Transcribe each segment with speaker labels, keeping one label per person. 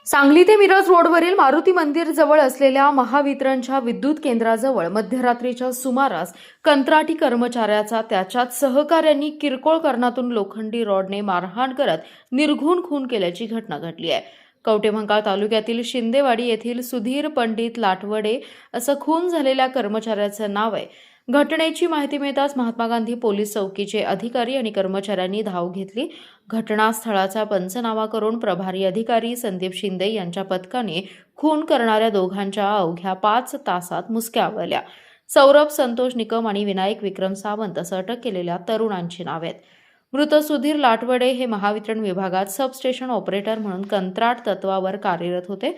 Speaker 1: सांगली ते मिरज रोडवरील मारुती मंदिर जवळ असलेल्या महावितरणच्या विद्युत केंद्राजवळ मध्यरात्रीच्या सुमारास कंत्राटी कर्मचाऱ्याचा त्याच्यात सहकाऱ्यांनी किरकोळ कारणातून लोखंडी रॉडने मारहाण करत निर्घृण खून केल्याची घटना घडली आहे। कवठेमहांकाळ तालुक्यातील शिंदेवाडी येथील सुधीर पंडित लाटवडे असं खून झालेल्या कर्मचाऱ्याचं नाव आहे। घटनेची माहिती मिळताच महात्मा गांधी पोलीस चौकीचे अधिकारी आणि कर्मचाऱ्यांनी धाव घेतली। घटनास्थळाचा पंचनामा करून प्रभारी अधिकारी संदीप शिंदे यांच्या पथकाने खून करणाऱ्या दोघांच्या अवघ्या 5 तासात मुसक्या आवळल्या। सौरभ संतोष निकम आणि विनायक विक्रम सावंत असं अटक केलेल्या तरुणांची नावे आहेत। मृत सुधीर लाटवडे हे महावितरण विभागात सबस्टेशन ऑपरेटर म्हणून कंत्राट तत्वावर कार्यरत होते।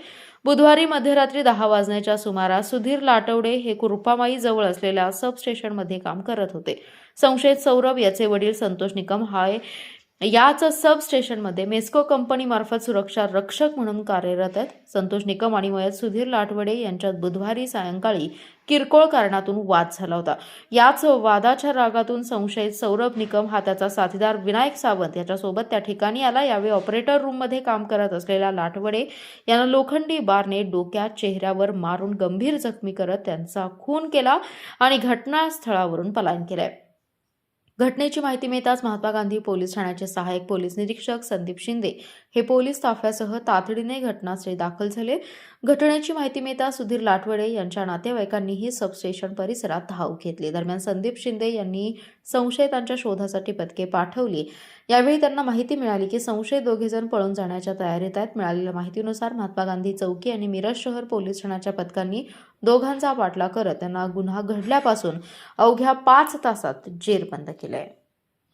Speaker 1: बुधवारी मध्यरात्री 10 वाजण्याच्या सुमारास सुधीर लाटवडे हे कुरपामाई जवळ असलेल्या सबस्टेशनमध्ये काम करत होते। संशयित सौरभ याचे वडील संतोष निकम याच सबस्टेशनमध्ये मेस्को कंपनीमार्फत सुरक्षा रक्षक म्हणून कार्यरत आहेत। संतोष निकम आणि मयत सुधीर लाटवडे यांच्यात बुधवारी सायंकाळी किरकोळ कारणातून वाद झाला होता। याच वादाच्या रागातून संशयित सौरभ निकम हा त्याचा साथीदार विनायक सावंत याच्यासोबत त्या ठिकाणी आला। यावेळी ऑपरेटर रूममध्ये काम करत असलेल्या लाटवडे यांना लोखंडी बारने डोक्यात चेहऱ्यावर मारून गंभीर जखमी करत त्यांचा खून केला आणि घटनास्थळावरून पलायन केले। घटनेची माहिती मिळताच महात्मा गांधी पोलीस ठाण्याचे सहाय्यक पोलीस निरीक्षक संदीप शिंदे हे पोलीस ताफ्यासह तातडीने घटनास्थळी दाखल झाले। घटनेची माहिती मिळताच सुधीर लाटवडे यांच्या नातेवाईकांनीही सबस्टेशन परिसरात धाव घेतली। दरम्यान संदीप शिंदे यांनी संशयितांच्या शोधासाठी पथके पाठवली। यावेळी त्यांना माहिती मिळाली की संशयित दोघेजण पळून जाण्याच्या तयारीत आहेत। मिळालेल्या माहितीनुसार महात्मा गांधी चौकी आणि मिरज शहर पोलीस ठाण्याच्या पथकांनी दोघांचा पाठलाग करत त्यांना गुन्हा घडल्यापासून अवघ्या 5 तासात जेरबंद केले।